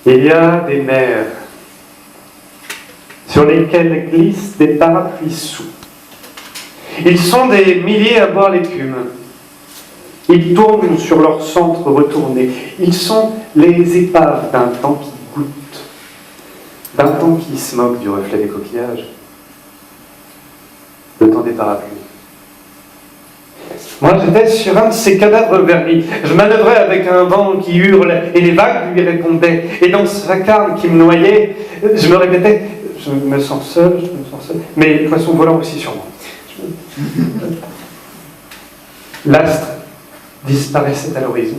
Il y a des mers sur lesquelles glissent des parapluies sous. Ils sont des milliers à boire l'écume. Ils tournent sur leur centre retourné. Ils sont les épaves d'un temps qui goûte, d'un temps qui se moque du reflet des coquillages, le temps des parapluies. Moi, j'étais sur un de ces cadavres vernis. Je manœuvrais avec un vent qui hurle et les vagues lui répondaient. Et dans ce vacarme qui me noyait, je me répétais, je me sens seul, mais les poissons volants aussi sur moi. L'astre disparaissait à l'horizon,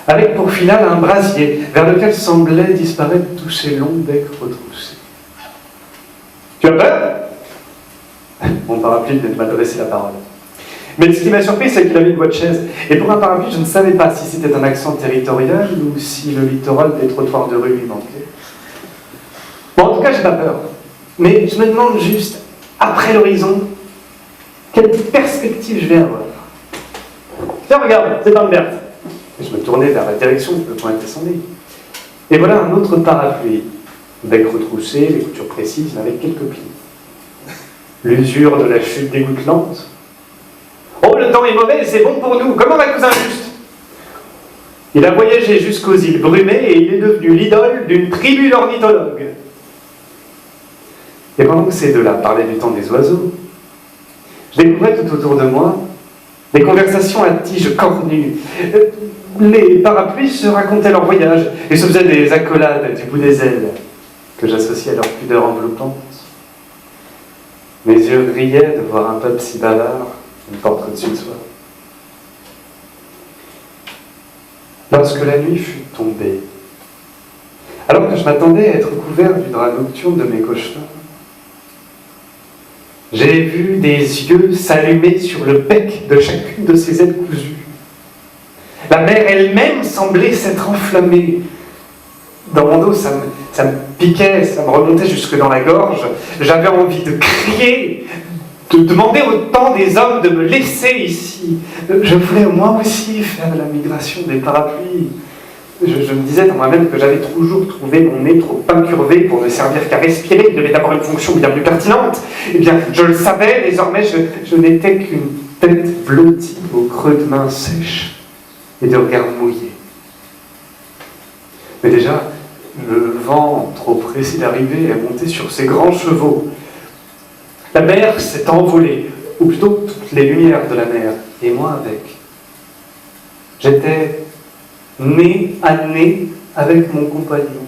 avec pour finale un brasier vers lequel semblaient disparaître tous ces longs becs retroussés. Tu as peur ? Mon parapluie venait de m'adresser la parole. Mais ce qui m'a surpris, c'est qu'il avait une voix de chaise. Et pour un parapluie, je ne savais pas si c'était un accent territorial ou si le littoral des trottoirs de rue lui manquait. Bon, en tout cas, j'ai pas peur. Mais je me demande juste, après l'horizon, quelle perspective je vais avoir. Tiens, regarde, c'est Bambert. Et je me tournais vers la direction où le pointait son nez. Et voilà un autre parapluie, bec retroussé, les coutures précises, mais avec quelques plis. L'usure de la chute dégoûtante. Oh, le temps est mauvais, c'est bon pour nous. Comment va cousin Juste ? Il a voyagé jusqu'aux îles Brumées et il est devenu l'idole d'une tribu d'ornithologues. Et pendant que ces deux-là parlaient du temps des oiseaux, je découvrais tout autour de moi des conversations à tiges cornues. Les parapluies se racontaient leur voyage et se faisaient des accolades du bout des ailes que j'associais à leur pudeur enveloppante. Mes yeux brillaient de voir un peuple si bavard, une porte au-dessus de soi. Lorsque la nuit fut tombée, alors que je m'attendais à être couvert du drap nocturne de mes cauchemars, j'ai vu des yeux s'allumer sur le bec de chacune de ces ailes cousues. La mer elle-même semblait s'être enflammée. Dans mon dos, ça me piquait, ça me remontait jusque dans la gorge. J'avais envie de crier, de demander au temps des hommes de me laisser ici. Je voulais moi aussi faire la migration des parapluies. Je me disais dans moi-même que j'avais toujours trouvé mon nez trop incurvé pour ne servir qu'à respirer. Il devait avoir une fonction bien plus pertinente. Eh bien, je le savais, désormais, je n'étais qu'une tête blottie au creux de mains sèches et de regards mouillés. Mais déjà, le vent, trop pressé d'arriver, est monté sur ses grands chevaux. La mer s'est envolée, ou plutôt toutes les lumières de la mer, et moi avec. J'étais nez à nez avec mon compagnon.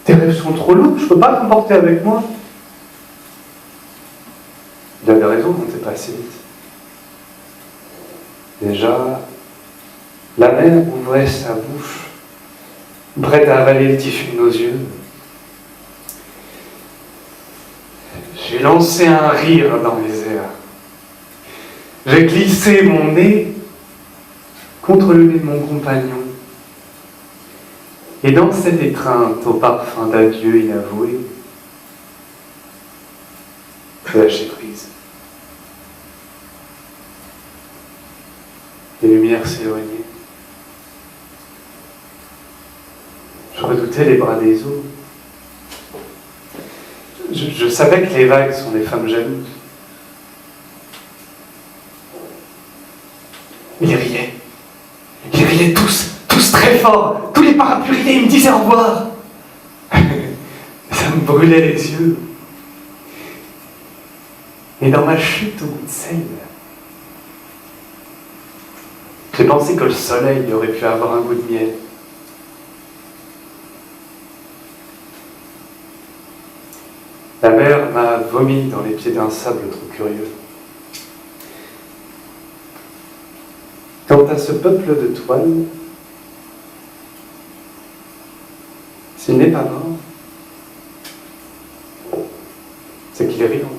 Tes rêves sont trop lourds, je ne peux pas t'emporter avec moi. Il avait raison, on n'était pas assez vite. Déjà, la mer ouvrait sa bouche, prête à avaler le tissu de nos yeux. J'ai lancé un rire dans les airs. J'ai glissé mon nez contre le nez de mon compagnon. Et dans cette étreinte au parfum d'adieu inavoué, j'ai lâché prise. Les lumières s'éloignaient. Je redoutais les bras des eaux. Je savais que les vagues sont des femmes jalouses. Ils riaient. Ils riaient tous très fort. Tous les parapluies riaient, ils me disaient au revoir. Ça me brûlait les yeux. Et dans ma chute au bout de Seine, j'ai pensé que le soleil aurait pu avoir un goût de miel. La mer m'a vomi dans les pieds d'un sable trop curieux. Quant à ce peuple de toile, s'il n'est pas mort, c'est qu'il est vivant.